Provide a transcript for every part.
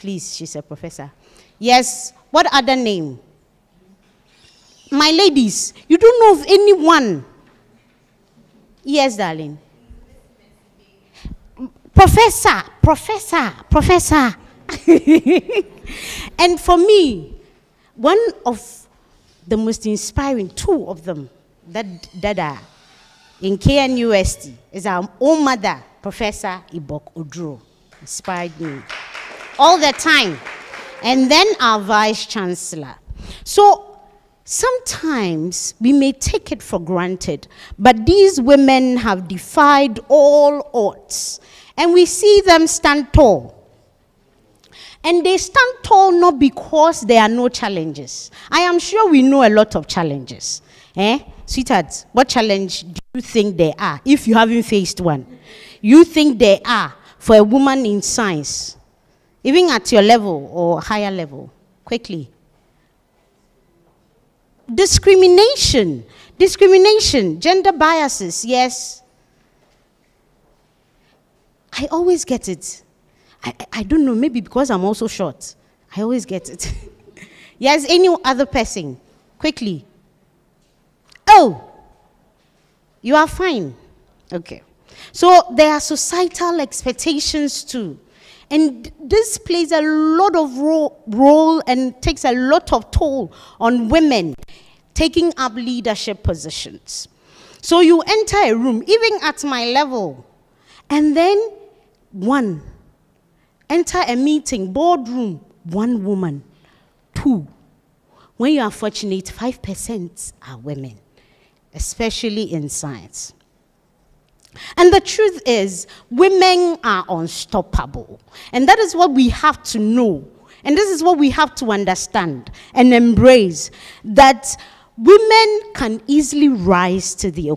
Please, she's a professor. Yes, what other name? My ladies, you don't know of anyone. Yes, darling. Professor. And for me, one of the most inspiring, two of them that are in KNUST is our own mother, Professor Ibok Odro. Inspired me all the time. And then our Vice Chancellor. So sometimes we may take it for granted, but these women have defied all odds. And we see them stand tall. And they stand tall not because there are no challenges. I am sure we know a lot of challenges. Sweetheart, what challenge do you think there are if you haven't faced one? You think there are for a woman in science, even at your level or higher level? Quickly. Discrimination, gender biases, yes. I always get it. I don't know, maybe because I'm also short. I always get it. Yes, any other person? Quickly. Oh, you are fine. Okay. So there are societal expectations too. And this plays a lot of role and takes a lot of toll on women taking up leadership positions. So you enter a room, even at my level, and then enter a meeting, boardroom, one woman. Two, when you are fortunate, 5% are women, especially in science. And the truth is, women are unstoppable. And that is what we have to know. And this is what we have to understand and embrace, that women can easily rise to the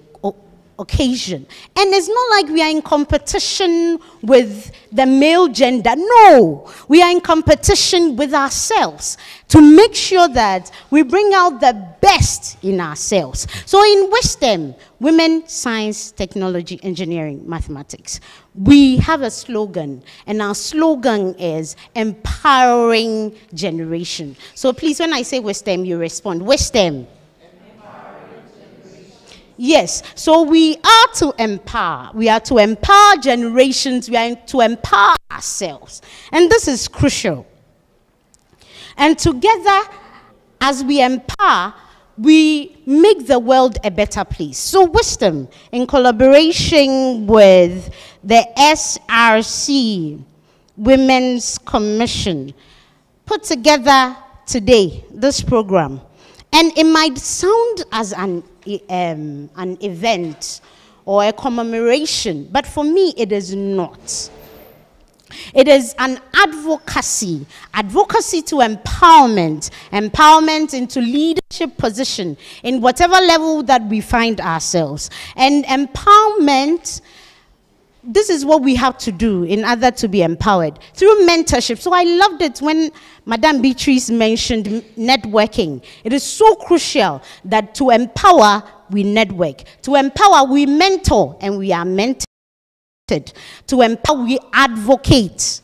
occasion. And it's not like we are in competition with the male gender. No, we are in competition with ourselves to make sure that we bring out the best in ourselves. So in Wistem, Women, Science, Technology, Engineering, Mathematics, we have a slogan, and our slogan is empowering generation. So please, when I say Wistem, you respond, Wistem. Yes, so we are to empower. We are to empower generations. We are to empower ourselves. And this is crucial. And together, as we empower, we make the world a better place. So Wistem, in collaboration with the SRC Women's Commission, put together today this program. And it might sound as an event or a commemoration, but for me it is not. It is an advocacy to empowerment into leadership position in whatever level that we find ourselves. And empowerment, this is what we have to do in order to be empowered, through mentorship. So I loved it when Madame Beatrice mentioned networking. It is so crucial that to empower, we network. To empower, we mentor, and we are mentored. To empower, we advocate.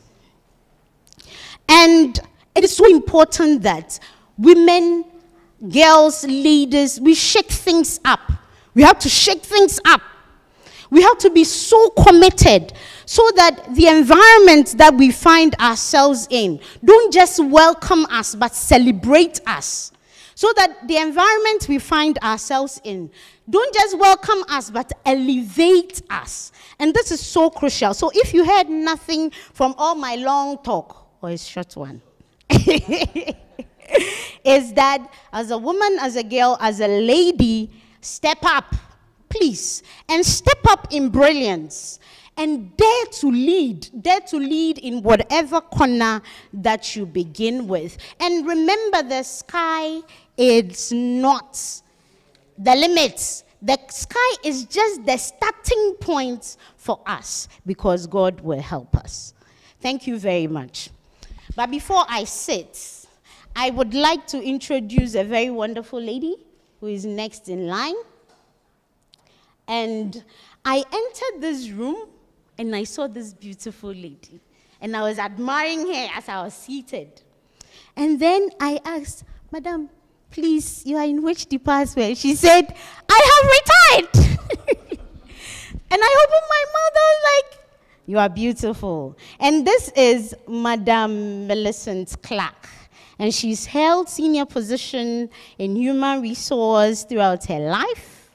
And it is so important that women, girls, leaders, we shake things up. We have to shake things up. We have to be so committed so that the environment that we find ourselves in don't just welcome us, but celebrate us. So that the environment we find ourselves in don't just welcome us, but elevate us. And this is so crucial. So if you heard nothing from all my long talk, or a short one, is that as a woman, as a girl, as a lady, step up. Please, and step up in brilliance and dare to lead in whatever corner that you begin with. And remember, the sky is not the limit. The sky is just the starting point for us, because God will help us. Thank you very much. But before I sit, I would like to introduce a very wonderful lady who is next in line. And I entered this room and I saw this beautiful lady. And I was admiring her as I was seated. And then I asked, Madam, please, you are in which department? She said, I have retired. And I opened my mouth, I was like, you are beautiful. And this is Madam Millicent Clark. And she's held senior position in human resource throughout her life.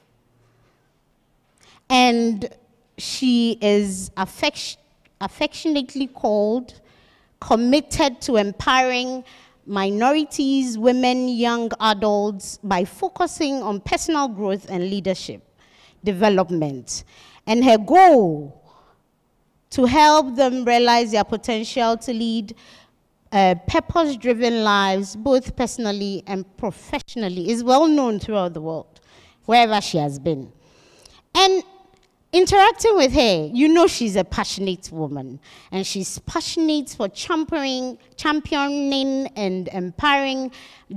And she is affectionately called, committed to empowering minorities, women, young adults by focusing on personal growth and leadership development. And her goal to help them realize their potential to lead purpose-driven lives, both personally and professionally, is well known throughout the world, wherever she has been. And interacting with her, you know she's a passionate woman, and she's passionate for championing and empowering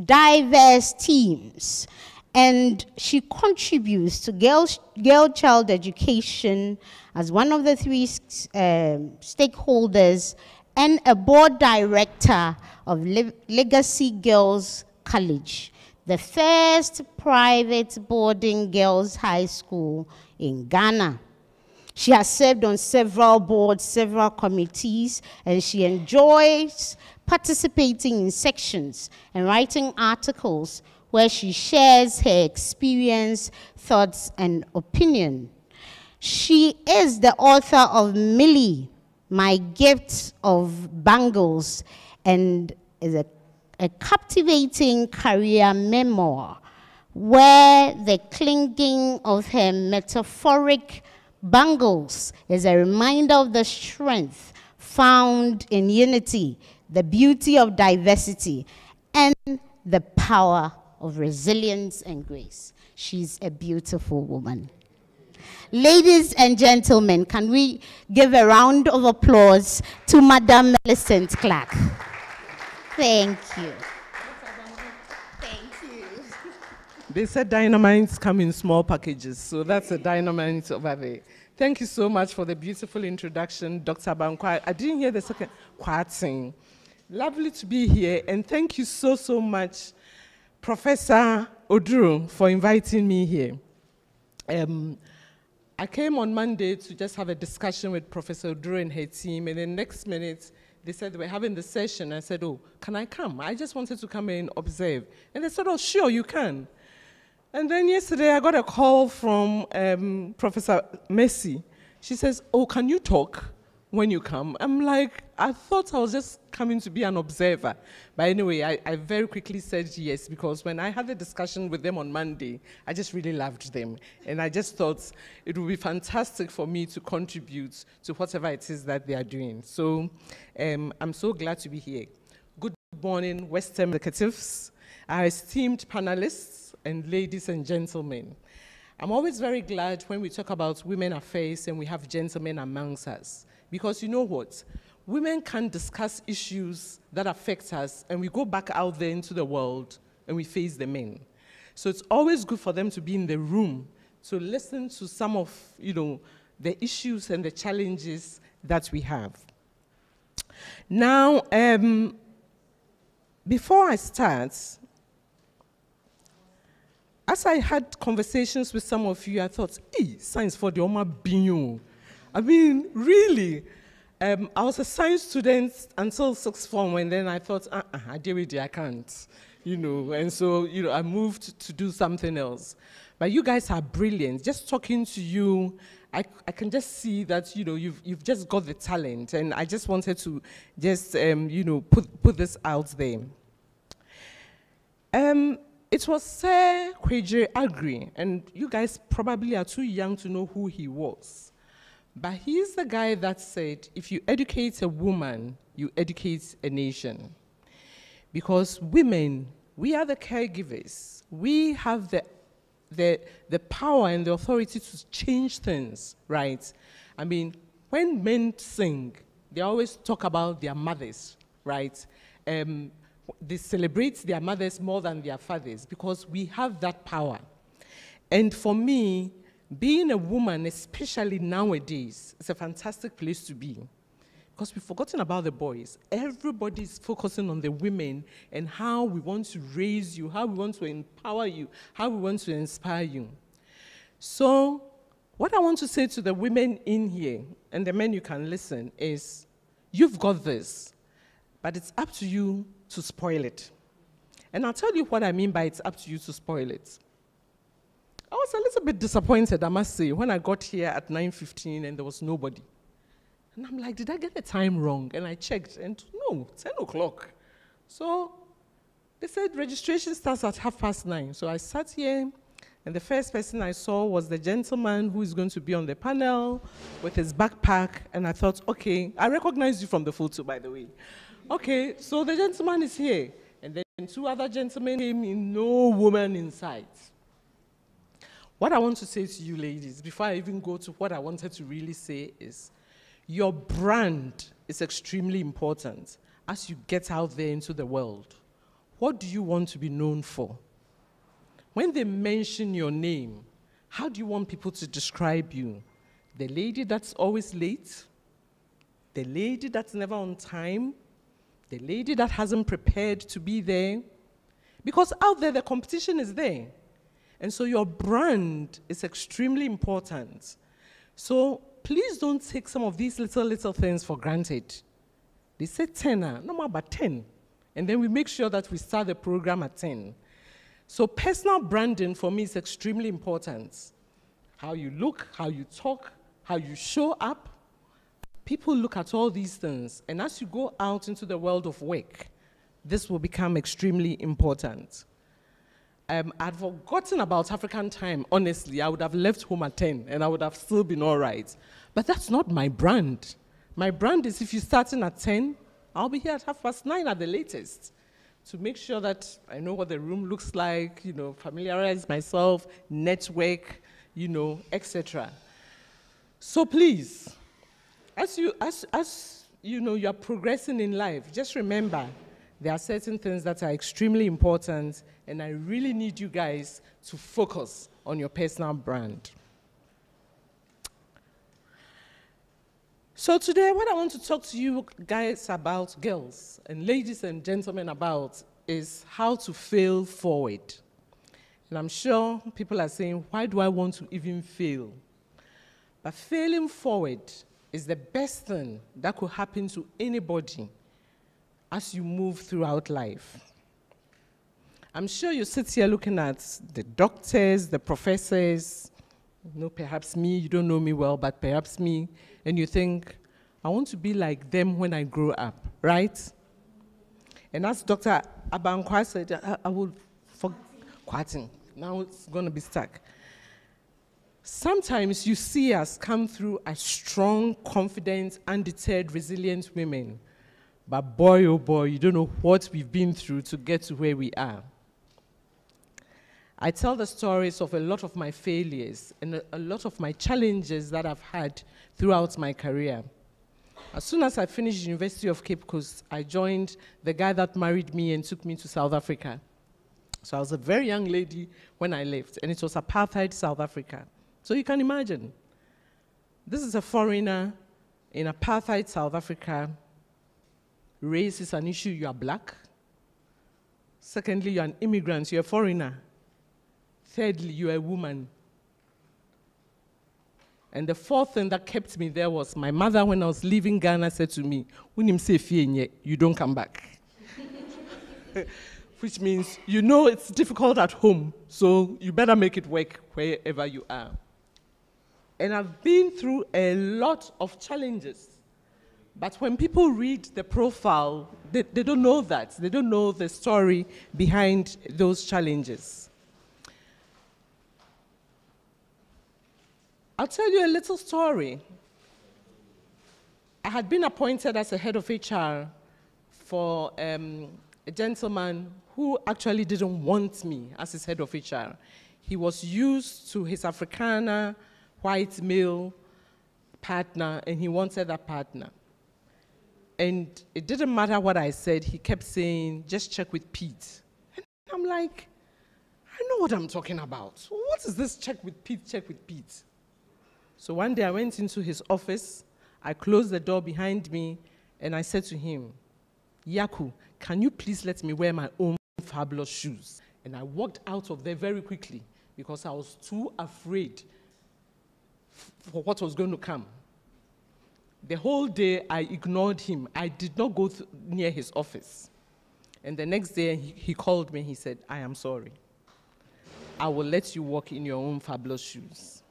diverse teams. And she contributes to girl-child education as one of the 3 stakeholders and a board director of Legacy Girls College, the first private boarding girls' high school in Ghana. She has served on several boards, several committees, and she enjoys participating in sections and writing articles where she shares her experience, thoughts, and opinion. She is the author of Millie, My Gift of Bangles, and is a captivating career memoir where the clinking of her metaphoric bangles is a reminder of the strength found in unity, the beauty of diversity, and the power of resilience and grace. She's a beautiful woman. Ladies and gentlemen, can we give a round of applause to Madame Millicent Clark? Thank you. Thank you. They said dynamites come in small packages, so that's a dynamite over there. Thank you so much for the beautiful introduction, Dr. Bankwa. I didn't hear the second quoting. Lovely to be here, and thank you so, so much, Professor Oduro, for inviting me here. I came on Monday to just have a discussion with Professor Oduro and her team, and then next minute, they said they were having the session. I said, oh, can I come? I just wanted to come and observe. And they said, oh, sure, you can. And then yesterday, I got a call from Professor Messi. She says, oh, can you talk when you come? I'm like, I thought I was just coming to be an observer. But anyway, I very quickly said yes, because when I had the discussion with them on Monday, I just really loved them. And I just thought it would be fantastic for me to contribute to whatever it is that they are doing. So I'm so glad to be here. Good morning, Wistem executives, our esteemed panelists, and ladies and gentlemen. I'm always very glad when we talk about women affairs and we have gentlemen amongst us. Because you know what? Women can discuss issues that affect us, and we go back out there into the world and we face the men. So it's always good for them to be in the room to listen to some of, the issues and the challenges that we have. Now, before I start, as I had conversations with some of you, I thought, hey, science for the Oma Binyo. I mean, really, I was a science student until 6th form, and then I thought, I can't, and so, I moved to do something else. But you guys are brilliant. Just talking to you, I can just see that, you've just got the talent, and I just wanted to just, put this out there. It was Sir Kwejire Agri, and you guys probably are too young to know who he was. But he's the guy that said, if you educate a woman, you educate a nation. Because women, we are the caregivers. We have the power and the authority to change things, right? I mean, when men sing, they always talk about their mothers, right? They celebrate their mothers more than their fathers because we have that power. And for me, being a woman, especially nowadays, is a fantastic place to be. because we've forgotten about the boys. Everybody's focusing on the women and how we want to raise you, how we want to empower you, how we want to inspire you. So what I want to say to the women in here, and the men you can listen, is you've got this, but it's up to you to spoil it. And I'll tell you what I mean by it's up to you to spoil it. I was a little bit disappointed, I must say, when I got here at 9:15 and there was nobody. And I'm like, did I get the time wrong? And I checked, and no, 10 o'clock. So they said registration starts at 9:30. So I sat here, and the first person I saw was the gentleman who is going to be on the panel with his backpack. And I thought, okay, I recognized you from the photo, by the way. Okay, so the gentleman is here. And then 2 other gentlemen came in, no woman in sight. What I want to say to you ladies, before I even go to what I wanted to really say, is your brand is extremely important as you get out there into the world. What do you want to be known for? When they mention your name, how do you want people to describe you? The lady that's always late? The lady that's never on time? The lady that hasn't prepared to be there? Because out there, the competition is there. And so your brand is extremely important. So please don't take some of these little things for granted. They say 10, no more but 10. And then we make sure that we start the program at 10. So personal branding for me is extremely important. How you look, how you talk, how you show up. People look at all these things. And as you go out into the world of work, this will become extremely important. I'd forgotten about African time, honestly. I would have left home at 10 and I would have still been all right. But that's not my brand. My brand is if you're starting at 10, I'll be here at 9:30 at the latest to make sure that I know what the room looks like, you know, familiarize myself, network, you know, etc. So please, as you know, you're progressing in life, just remember there are certain things that are extremely important, and I really need you guys to focus on your personal brand. So today, what I want to talk to you guys about, girls and ladies and gentlemen, about is how to fail forward. And I'm sure people are saying, why do I want to even fail? But failing forward is the best thing that could happen to anybody as you move throughout life. I'm sure you sit here looking at the doctors, the professors, you know, perhaps me, you don't know me well, but perhaps me, and you think, I want to be like them when I grow up, right? And as Dr. Abankwa said, I will quitting. Now it's going to be stuck. Sometimes you see us come through as strong, confident, undeterred, resilient women. But boy, oh boy, you don't know what we've been through to get to where we are. I tell the stories of a lot of my failures and a lot of my challenges that I've had throughout my career. As soon as I finished University of Cape Coast, I joined the guy that married me and took me to South Africa. So I was a very young lady when I left, and it was apartheid South Africa. So you can imagine, this is a foreigner in apartheid South Africa. Race is an issue, you are black. Secondly, you're an immigrant, you're a foreigner. Thirdly, you're a woman. And the fourth thing that kept me there was my mother, when I was leaving Ghana, said to me, you don't come back. Which means, you know it's difficult at home, so you better make it work wherever you are. And I've been through a lot of challenges. But when people read the profile, they don't know that. They don't know the story behind those challenges. I'll tell you a little story. I had been appointed as a head of HR for a gentleman who actually didn't want me as his head of HR. He was used to his Afrikaner, white male partner, and he wanted that partner. And it didn't matter what I said, he kept saying, just check with Pete. And I'm like, I know what I'm talking about. What is this check with Pete, check with Pete? So one day I went into his office. I closed the door behind me, and I said to him, Yaku, can you please let me wear my own fabulous shoes? And I walked out of there very quickly because I was too afraid for what was going to come. The whole day, I ignored him. I did not go near his office. And the next day, he called me. He said, I am sorry. I will let you walk in your own fabulous shoes.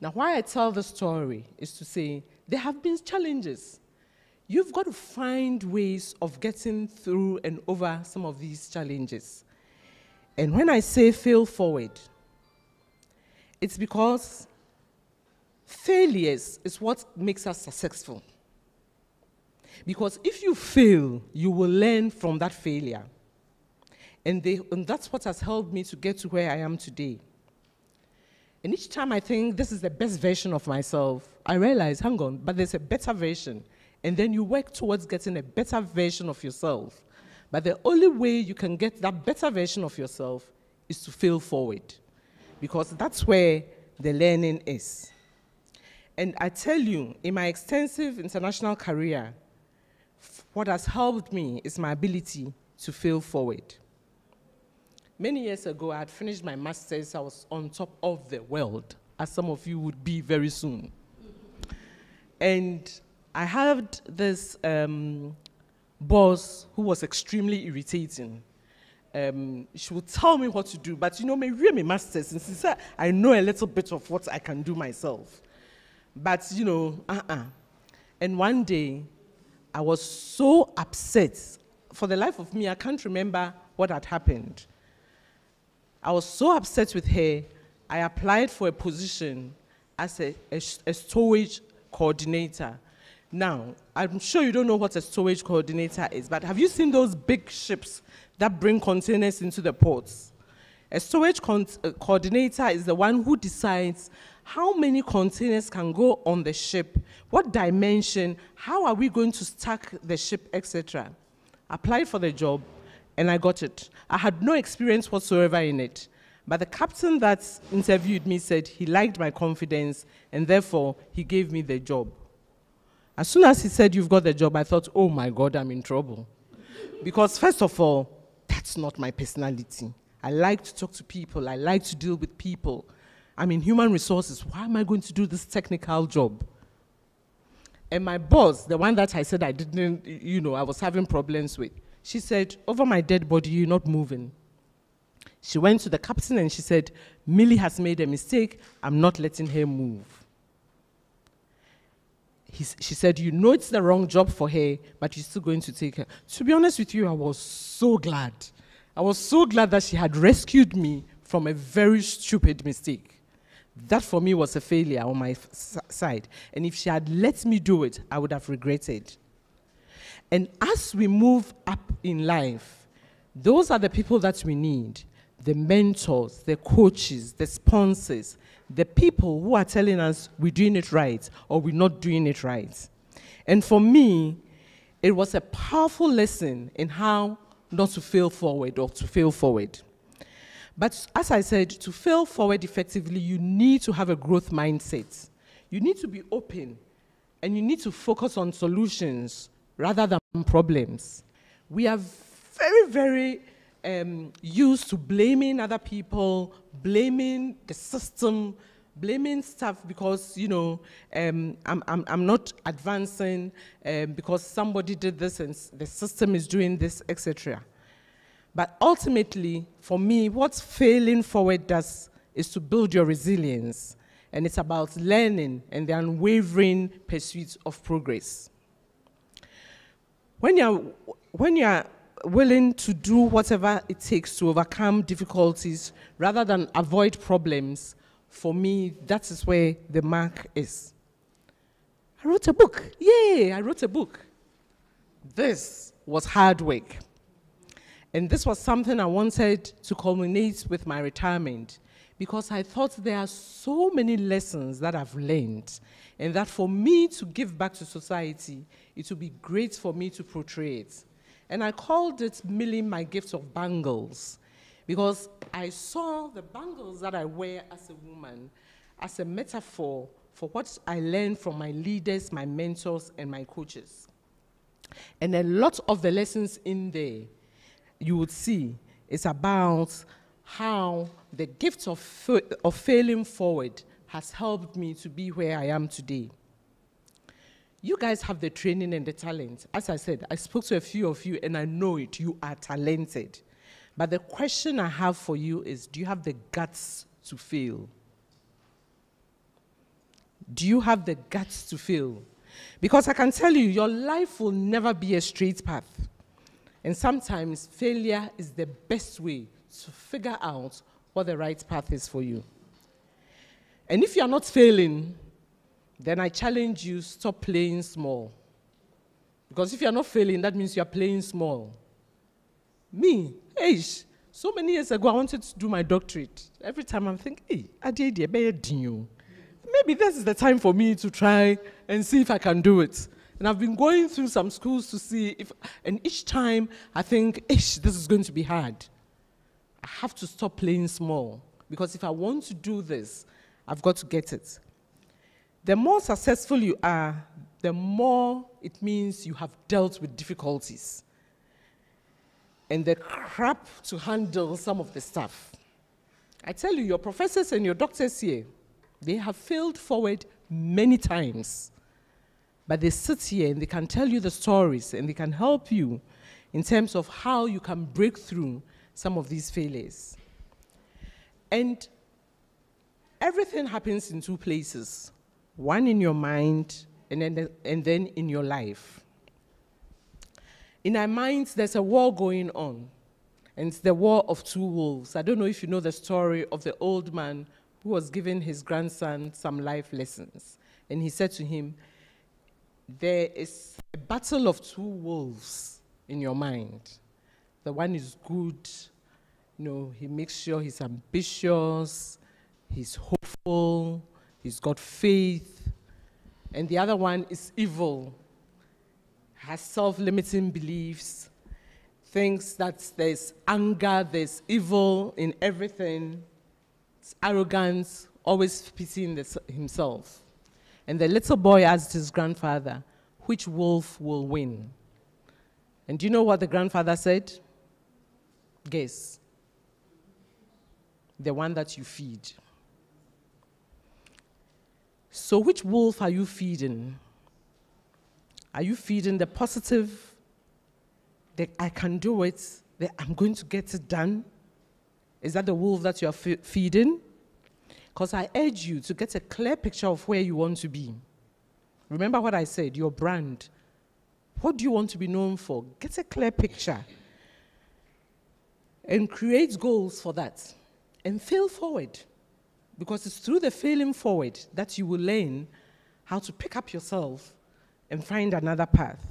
Now, why I tell the story is to say there have been challenges. You've got to find ways of getting through and over some of these challenges. And when I say fail forward, it's because failures is what makes us successful. Because if you fail, you will learn from that failure. And that's what has helped me to get to where I am today. And each time I think this is the best version of myself, I realize, hang on, but there's a better version. And then you work towards getting a better version of yourself. But the only way you can get that better version of yourself is to fail forward. Because that's where the learning is. And I tell you, in my extensive international career, what has helped me is my ability to fail forward. Many years ago, I had finished my master's. I was on top of the world, as some of you would be very soon. And I had this boss who was extremely irritating. She would tell me what to do, but me read my master's, and since I know a little bit of what I can do myself. But, And one day, I was so upset. For the life of me, I can't remember what had happened. I was so upset with her, I applied for a position as a storage coordinator. Now, I'm sure you don't know what a storage coordinator is, but have you seen those big ships that bring containers into the ports? A storage coordinator is the one who decides how many containers can go on the ship, what dimension, how are we going to stack the ship, etc. Applied for the job, and I got it. I had no experience whatsoever in it. But the captain that interviewed me said he liked my confidence, and therefore he gave me the job. As soon as he said, you've got the job, I thought, oh my God, I'm in trouble. Because first of all, that's not my personality. I like to talk to people. I like to deal with people. I'm in human resources. Why am I going to do this technical job? And my boss, the one that I said I didn't, I was having problems with, she said, over my dead body, you're not moving. She went to the captain and she said, Millie has made a mistake. I'm not letting her move. She said, it's the wrong job for her, but you're still going to take her. To be honest with you, I was so glad. I was so glad that she had rescued me from a very stupid mistake. That for me was a failure on my side. And if she had let me do it, I would have regretted. And as we move up in life, those are the people that we need. The mentors, the coaches, the sponsors, the people who are telling us we're doing it right or we're not doing it right. And for me, it was a powerful lesson in how not to fail forward or to fail forward. But as I said, to fail forward effectively, you need to have a growth mindset. You need to be open, and you need to focus on solutions rather than problems. We are very, very used to blaming other people, blaming the system, blaming stuff because, I'm not advancing because somebody did this and the system is doing this, etc. But ultimately, for me, what failing forward does is to build your resilience. And it's about learning and the unwavering pursuit of progress. When you're willing to do whatever it takes to overcome difficulties rather than avoid problems, for me, that is where the mark is. I wrote a book. Yay, I wrote a book. This was hard work. And this was something I wanted to culminate with my retirement because I thought there are so many lessons that I've learned and that for me to give back to society, it would be great for me to portray it. And I called it Milling My Gift of Bangles because I saw the bangles that I wear as a woman as a metaphor for what I learned from my leaders, my mentors, and my coaches. And a lot of the lessons in there, you would see, is about how the gift of failing forward has helped me to be where I am today. You guys have the training and the talent. As I said, I spoke to a few of you, and I know it. You are talented. But the question I have for you is, do you have the guts to fail? Do you have the guts to fail? Because I can tell you, your life will never be a straight path. And sometimes failure is the best way to figure out what the right path is for you. And if you're not failing, then I challenge you, stop playing small. Because if you're not failing, that means you're playing small. Me, so many years ago, I wanted to do my doctorate. Every time I'm thinking, maybe this is the time for me to try and see if I can do it. And I've been going through some schools to see if, and each time I think, this is going to be hard. I have to stop playing small, because if I want to do this, I've got to get it. The more successful you are, the more it means you have dealt with difficulties and the crap to handle some of the stuff. I tell you, your professors and your doctors here, they have failed forward many times, but they sit here and they can tell you the stories and they can help you in terms of how you can break through some of these failures. And everything happens in two places. One in your mind, and then in your life. In our minds, there's a war going on, and it's the war of two wolves. I don't know if you know the story of the old man who was giving his grandson some life lessons. And he said to him, there is a battle of two wolves in your mind. The one is good, he makes sure he's ambitious, he's hopeful, he's got faith, and the other one is evil, has self-limiting beliefs, thinks that there's anger, there's evil in everything, it's arrogance, always pitying himself. And the little boy asked his grandfather, which wolf will win? And do you know what the grandfather said? Guess. The one that you feed. So which wolf are you feeding? Are you feeding the positive, that I can do it, that I'm going to get it done? Is that the wolf that you're feeding? Because I urge you to get a clear picture of where you want to be. Remember what I said, your brand. What do you want to be known for? Get a clear picture. And create goals for that. And fail forward. Because it's through the failing forward that you will learn how to pick up yourself and find another path.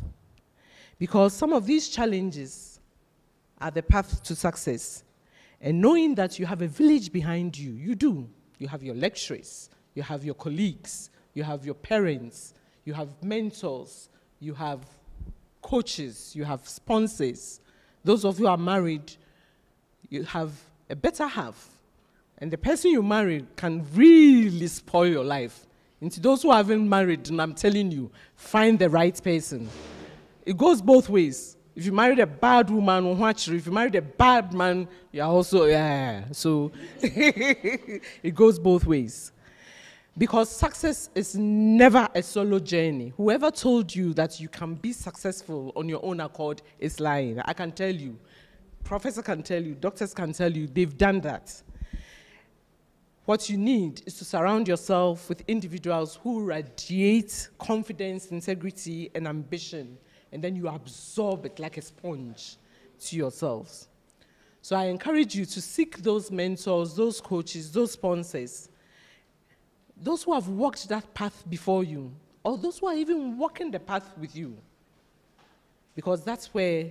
Because some of these challenges are the path to success. And knowing that you have a village behind you, you do. You have your lecturers, you have your colleagues, you have your parents, you have mentors, you have coaches, you have sponsors. Those of you who are married, you have a better half. And the person you marry can really spoil your life. And to those who haven't married, and I'm telling you, find the right person. It goes both ways. If you married a bad woman, if you married a bad man, you're also, So it goes both ways. Because success is never a solo journey. Whoever told you that you can be successful on your own accord is lying. I can tell you. Professors can tell you, doctors can tell you, they've done that. What you need is to surround yourself with individuals who radiate confidence, integrity, and ambition, and then you absorb it like a sponge to yourselves. So I encourage you to seek those mentors, those coaches, those sponsors, those who have walked that path before you, or those who are even walking the path with you, because that's where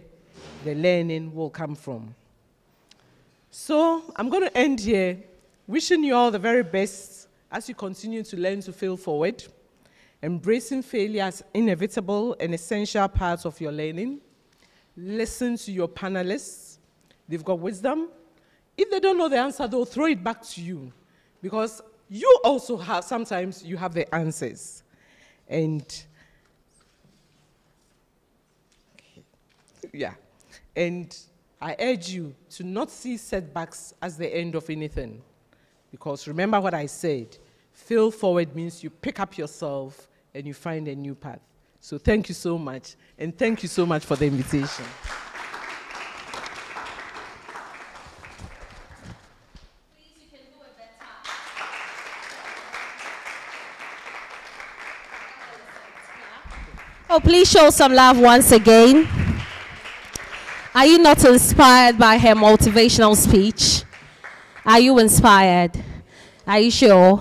the learning will come from. So I'm going to end here, wishing you all the very best as you continue to learn to fail forward, embracing failure as inevitable and essential part of your learning. Listen to your panelists. They've got wisdom. If they don't know the answer, they'll throw it back to you, because you also have, sometimes you have the answers. And yeah, and I urge you to not see setbacks as the end of anything. Because remember what I said, fail forward means you pick up yourself and you find a new path. So thank you so much, and thank you so much for the invitation. Please, you can do it better. Oh, please show some love once again. Are you not inspired by her motivational speech? Are you inspired? Are you sure?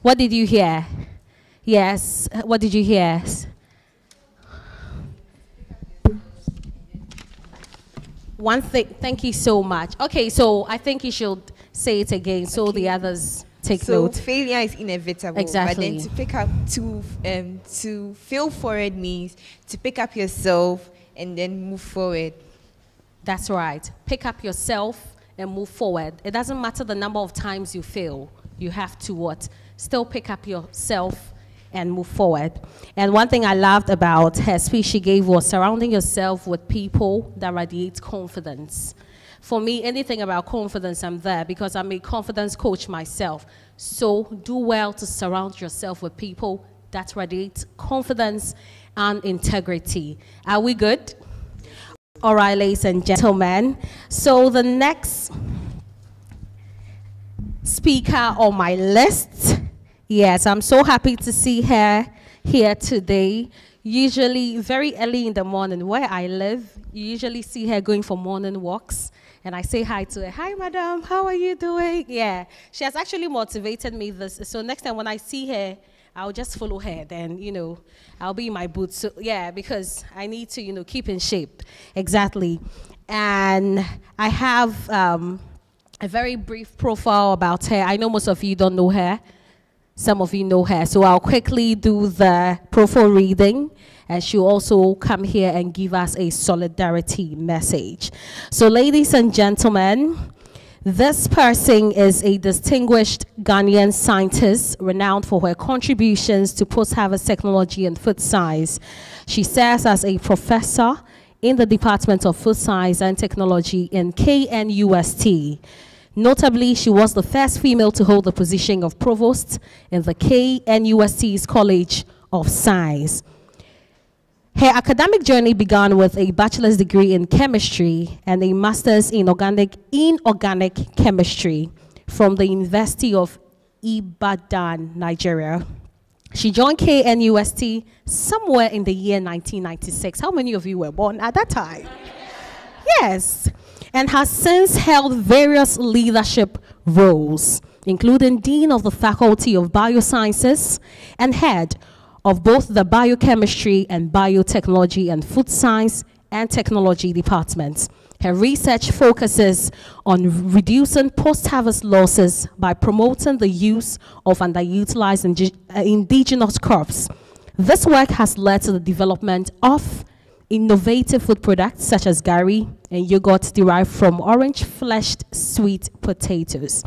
What did you hear? Yes, what did you hear? One thing, thank you so much. Okay, so I think you should say it again so the others take note. So failure is inevitable. Exactly. But then to pick up, to fail forward means to pick up yourself and then move forward. That's right. Pick up yourself and move forward. It doesn't matter the number of times you fail. You have to what? Still pick up yourself and move forward. And one thing I loved about her speech she gave was surrounding yourself with people that radiate confidence. For me, anything about confidence, I'm there because I'm a confidence coach myself. So do well to surround yourself with people that radiate confidence and integrity. Are we good? All right, ladies and gentlemen. So the next speaker on my list, yes, I'm so happy to see her here today. Usually very early in the morning where I live, you usually see her going for morning walks. And I say hi to her. Hi, madam, how are you doing? Yeah, she has actually motivated me this. So next time when I see her, I'll just follow her. Then, you know, I'll be in my boots. So, yeah, because I need to, you know, keep in shape. Exactly. And I have a very brief profile about her. I know most of you don't know her. Some of you know her. So I'll quickly do the profile reading, and she'll also come here and give us a solidarity message. So ladies and gentlemen, this person is a distinguished Ghanaian scientist renowned for her contributions to post-harvest technology and food science. She serves as a professor in the Department of Food Science and Technology in KNUST. Notably, she was the first female to hold the position of provost in the KNUST's College of Science. Her academic journey began with a bachelor's degree in chemistry and a master's in organic chemistry from the University of Ibadan, Nigeria. She joined KNUST somewhere in the year 1996. How many of you were born at that time? Yes. And has since held various leadership roles, including Dean of the Faculty of Biosciences and head of both the Biochemistry and Biotechnology and Food Science and Technology departments. Her research focuses on reducing post-harvest losses by promoting the use of underutilized indigenous crops. This work has led to the development of innovative food products such as gari and yogurt derived from orange-fleshed sweet potatoes.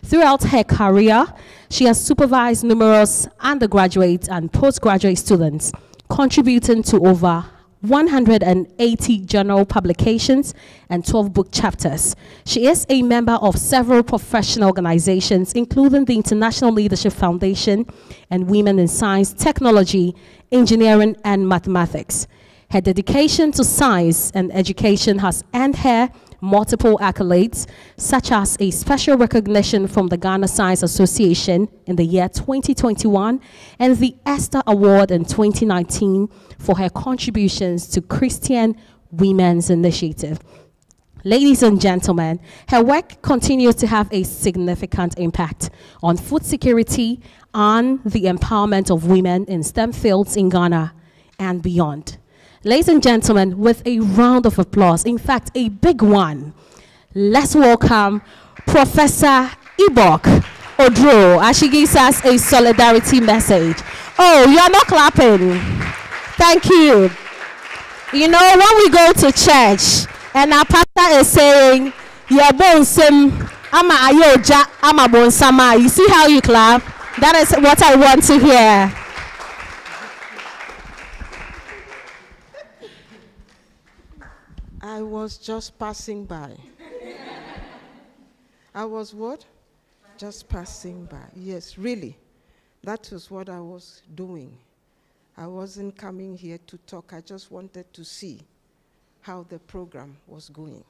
Throughout her career, she has supervised numerous undergraduate and postgraduate students, contributing to over 180 journal publications and 12 book chapters. She is a member of several professional organizations, including the International Leadership Foundation and Women in Science, Technology, Engineering, and Mathematics. Her dedication to science and education has earned her multiple accolades, such as a special recognition from the Ghana Science Association in the year 2021 and the Esther Award in 2019 for her contributions to Christian Women's Initiative. Ladies and gentlemen, her work continues to have a significant impact on food security and the empowerment of women in STEM fields in Ghana and beyond. Ladies and gentlemen, with a round of applause, in fact, a big one, let's welcome Professor Ibok Odro as she gives us a solidarity message. Oh, you are not clapping. Thank you. You know, when we go to church and our pastor is saying, "Your bonesem, ama ayoja, ama bonsama," you see how you clap? That is what I want to hear. I was just passing by. I was what? Just passing by. Yes, really. That was what I was doing. I wasn't coming here to talk. I just wanted to see how the program was going.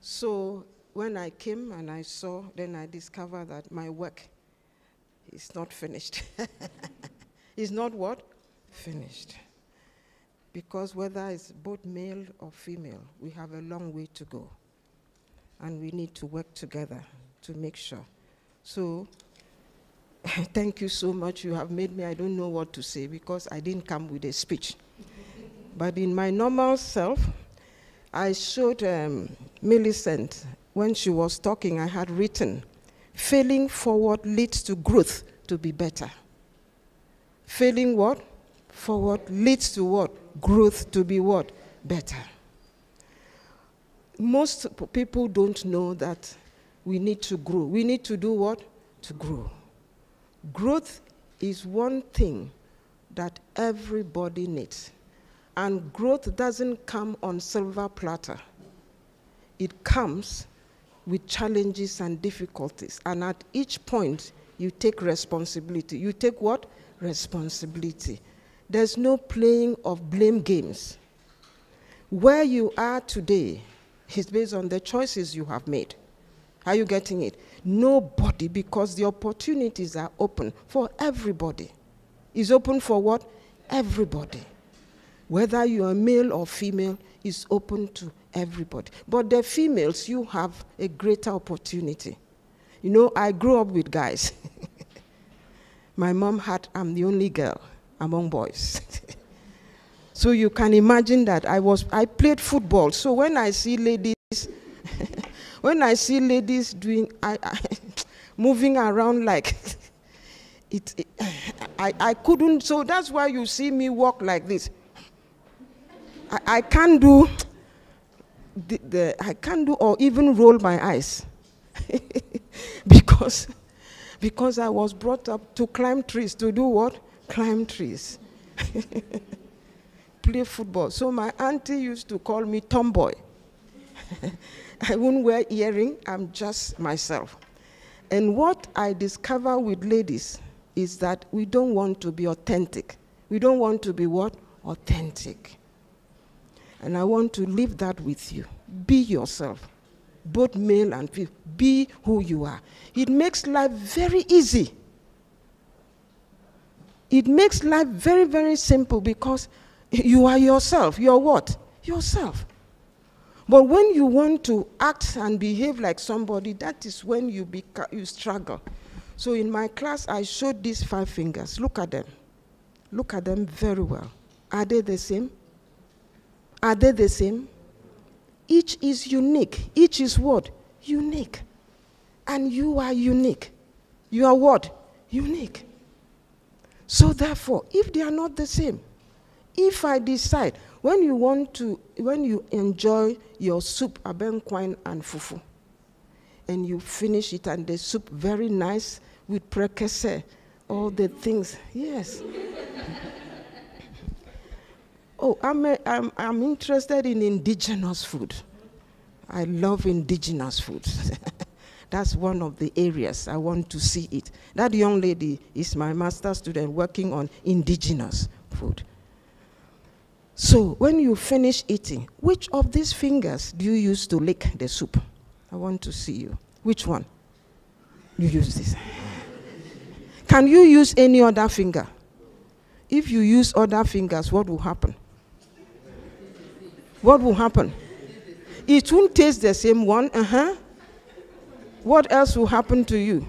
So when I came and I saw, then I discovered that my work is not finished. It's not what? Finished. Because whether it's both male or female, we have a long way to go. And we need to work together to make sure. So, thank you so much. You have made me, I don't know what to say because I didn't come with a speech. But in my normal self, I showed Millicent, when she was talking, I had written, failing forward leads to growth to be better. Failing what? Forward leads to what? Growth to be what? Better. Most people don't know that we need to grow. We need to do what? To grow. Growth is one thing that everybody needs. And growth doesn't come on silver platter. It comes with challenges and difficulties. And at each point, you take responsibility. You take what? Responsibility. There's no playing of blame games. Where you are today is based on the choices you have made. Are you getting it? Nobody, because the opportunities are open for everybody. It's open for what? Everybody. Whether you are male or female, it's open to everybody. But the females, you have a greater opportunity. You know, I grew up with guys. My mom I'm the only girl among boys. So you can imagine that I played football. So when I see ladies, doing, moving around like, I couldn't, so that's why you see me walk like this. I can't do, I can't do or even roll my eyes. because I was brought up to climb trees. To do what? Climb trees. Play football. So my auntie used to call me tomboy. I wouldn't wear earring, I'm just myself. And what I discover with ladies is that we don't want to be authentic. We don't want to be what? Authentic. And I want to leave that with you. Be yourself, both male and female. Be who you are. It makes life very easy. It makes life very, very simple because you are yourself. You're what? Yourself. But when you want to act and behave like somebody, that is when you struggle. So in my class, I showed these 5 fingers. Look at them. Look at them very well. Are they the same? Are they the same? Each is unique. Each is what? Unique. And you are unique. You are what? Unique. So therefore, if they are not the same, if I decide, when you enjoy your soup, abenkwine and fufu, and you finish it and the soup very nice with prekese, all the things, yes. Oh, I'm interested in indigenous food. I love indigenous foods. That's one of the areas I want to see it. That young lady is my master's student working on indigenous food. So when you finish eating, which of these fingers do you use to lick the soup? I want to see you. Which one? You use this. Can you use any other finger? If you use other fingers, what will happen? What will happen? It won't taste the same one. What else will happen to you?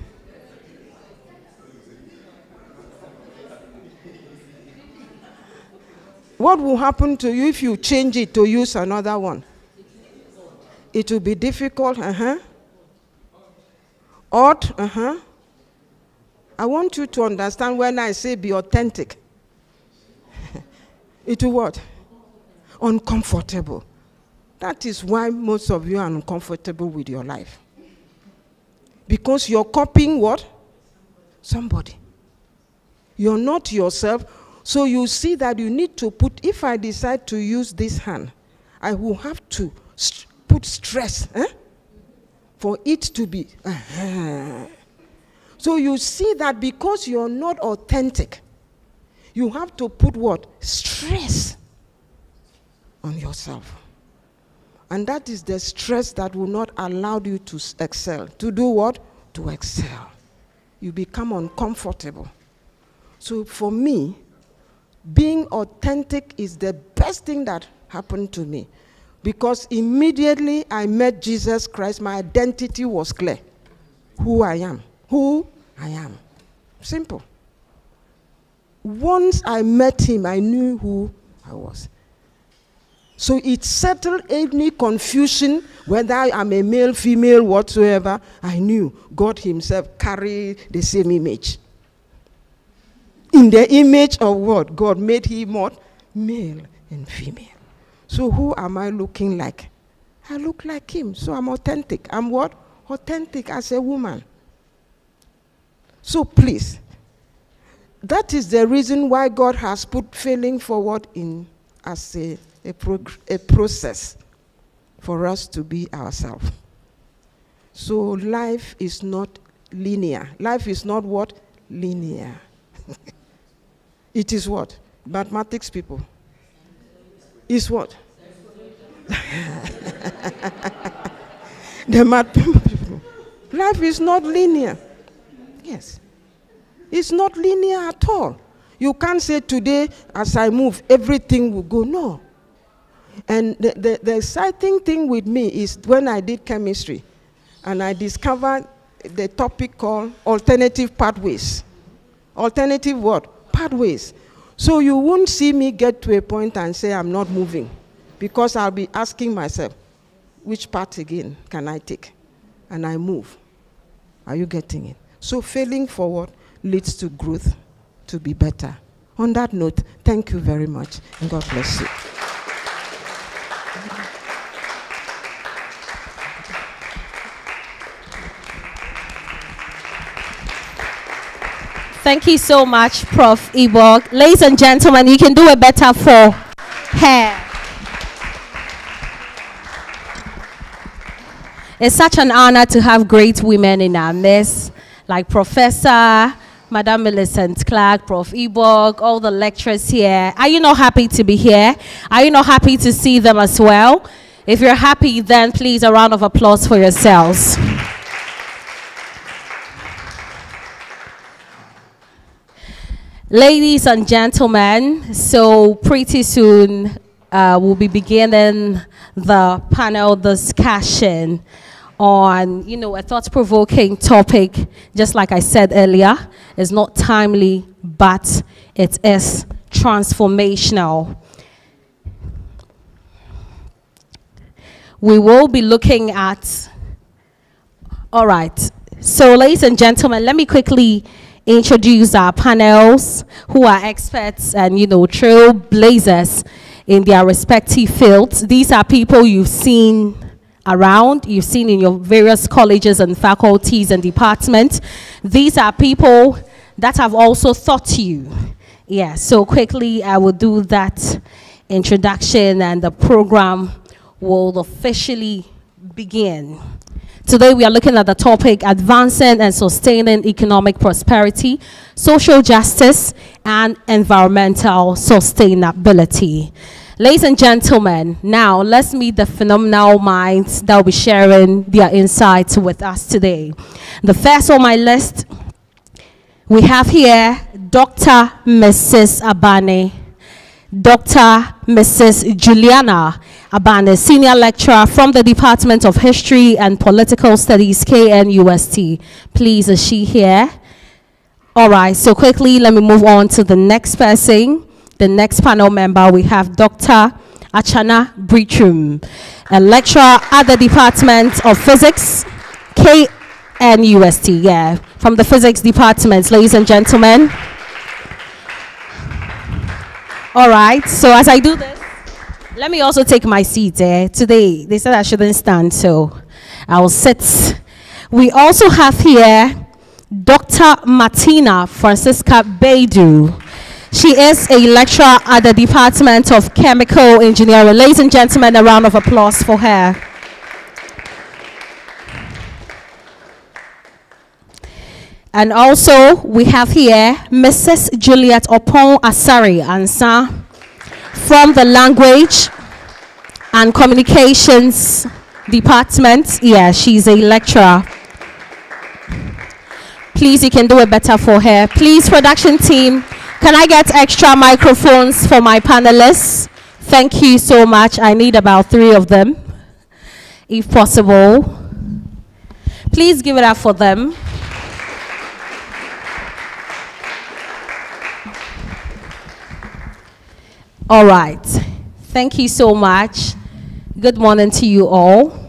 What will happen to you if you change it to use another one? It will be difficult. Odd. I want you to understand when I say be authentic. It will what? Uncomfortable. That is why most of you are uncomfortable with your life. Because you're copying what? Somebody. You're not yourself. So you see that you need to put, if I decide to use this hand, I will have to put stress for it to be. So you see that because you're not authentic, you have to put what? Stress on yourself. And that is the stress that will not allow you to excel. To do what? To excel. You become uncomfortable. So for me, being authentic is the best thing that happened to me. Because immediately I met Jesus Christ, my identity was clear. Who I am. Who I am. Simple. Once I met him, I knew who I was. So it settled any confusion, whether I'm a male, female, whatsoever. I knew God himself carried the same image. In the image of what? God made him what? Male and female. So who am I looking like? I look like him, so I'm authentic. I'm what? Authentic as a woman. So please, that is the reason why God has put failing forward in as a process for us to be ourselves. So life is not linear. Life is not what? Linear. It is what? Mathematics people. Is what? The math people. Life is not linear. Yes. It's not linear at all. You can't say today, as I move, everything will go. No. And the exciting thing with me is when I did chemistry, and I discovered the topic called alternative pathways. Alternative what? Pathways. So you won't see me get to a point and say I'm not moving, because I'll be asking myself, which path again can I take? And I move. Are you getting it? So failing forward leads to growth, to be better. On that note, thank you very much, and God bless you. Thank you so much, Prof. Ibok. Ladies and gentlemen, you can do it better for her. It's such an honor to have great women in our midst, like Professor, Madam Millicent Clark, Prof. Ibok, all the lecturers here. Are you not happy to be here? Are you not happy to see them as well? If you're happy, then please a round of applause for yourselves. Ladies and gentlemen, so pretty soon we'll be beginning the panel discussion on, a thought-provoking topic. Just like I said earlier, it's not timely, but it is transformational. We will be looking at, all right, so ladies and gentlemen, let me quickly introduce our panels, who are experts and, trailblazers in their respective fields. These are people you've seen around, you've seen in your various colleges and faculties and departments. These are people that have also taught you. Yeah, so quickly I will do that introduction and the program will officially begin. Today we are looking at the topic, advancing and sustaining economic prosperity, social justice, and environmental sustainability. Ladies and gentlemen, now let's meet the phenomenal minds that will be sharing their insights with us today. The first on my list, we have here Dr. Mrs. Abane, Dr. Mrs. Juliana Abane, Senior Lecturer from the Department of History and Political Studies, KNUST. Please, is she here? All right, so quickly, let me move on to the next person. The next panel member, we have Dr. Achana Brichum, a lecturer at the Department of Physics, KNUST, yeah, from the Physics Department, ladies and gentlemen. All right, so as I do this, let me also take my seat there. Today, they said I shouldn't stand, so I will sit. We also have here Dr. Martina Francisca Baidu. She is a lecturer at the Department of Chemical Engineering. Ladies and gentlemen, a round of applause for her. And also, we have here Mrs. Juliet Opon Asari Ansa from the Language and Communications Department. Yeah, she's a lecturer. Please, you can do it better for her. Please, production team, can I get extra microphones for my panelists? Thank you so much. I need about 3 of them, if possible. Please give it up for them. All right. Thank you so much. Good morning to you all.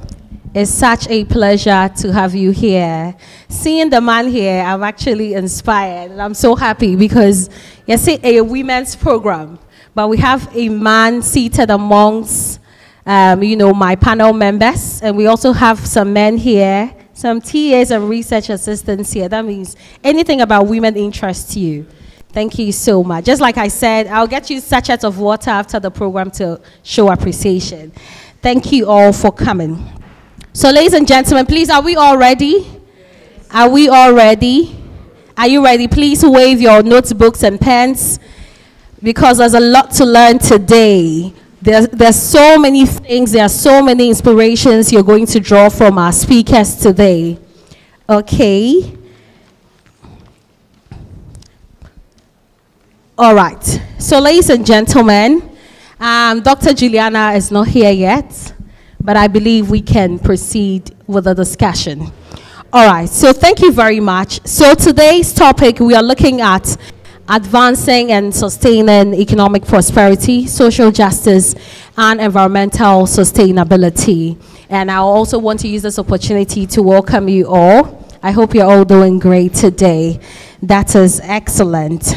It's such a pleasure to have you here. Seeing the man here, I'm actually inspired, and I'm so happy because it's a women's program, but we have a man seated amongst, my panel members, and we also have some men here, some TAs and research assistants here. That means anything about women interests you. Thank you so much. Just like I said, I'll get you sachets of water after the program to show appreciation. Thank you all for coming. So, ladies and gentlemen, please, are we all ready? Yes. Are we all ready? Are you ready? Please wave your notebooks and pens because there's a lot to learn today. There's so many things, there are so many inspirations you're going to draw from our speakers today. Okay. All right. So, ladies and gentlemen, Dr. Juliana is not here yet, but I believe we can proceed with the discussion. All right. So, thank you very much. So, today's topic, we are looking at advancing and sustaining economic prosperity, social justice, and environmental sustainability. And I also want to use this opportunity to welcome you all. I hope you're all doing great today. That is excellent.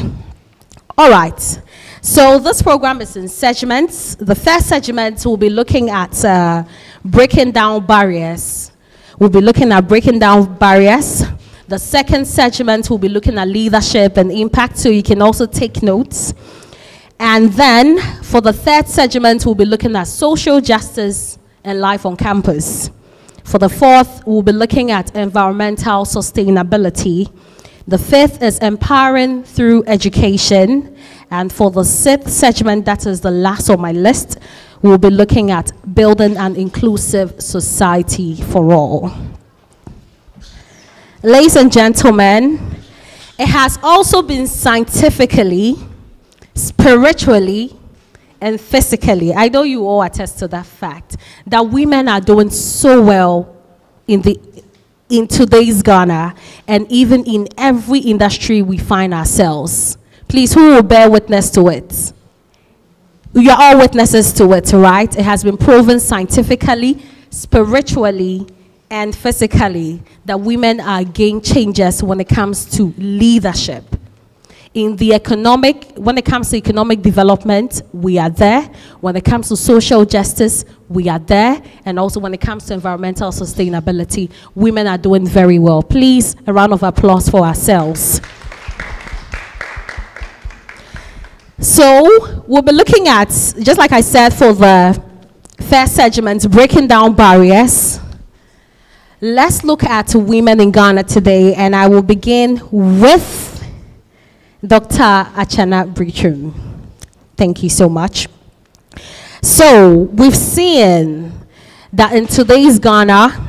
All right, so this program is in segments. The first segment will be looking at breaking down barriers. We'll be looking at breaking down barriers. The second segment will be looking at leadership and impact, so you can also take notes. And then for the third segment, we'll be looking at social justice and life on campus. For the fourth, we'll be looking at environmental sustainability. The fifth is empowering through education. And for the sixth segment, that is the last on my list, we'll be looking at building an inclusive society for all. Ladies and gentlemen, it has also been scientifically, spiritually, and physically, I know you all attest to that fact, that women are doing so well in today's Ghana, and even in every industry we find ourselves. Please, who will bear witness to it? You are all witnesses to it, right? It has been proven scientifically, spiritually, and physically that women are game changers when it comes to leadership. When it comes to economic development, we are there. When it comes to social justice, we are there. And also when it comes to environmental sustainability, women are doing very well. Please, a round of applause for ourselves. So we'll be looking at, just like I said, for the first segment, breaking down barriers. Let's look at women in Ghana today, and I will begin with Dr. Achana Brichum. Thank you so much. So we've seen that in today's Ghana,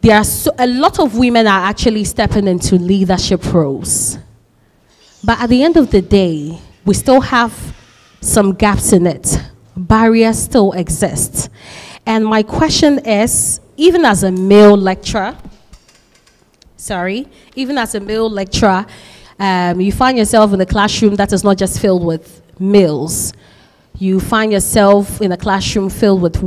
a lot of women are actually stepping into leadership roles. But at the end of the day, we still have some gaps in it. Barriers still exist. And my question is, even as a male lecturer, you find yourself in a classroom that is not just filled with males. You find yourself in a classroom filled with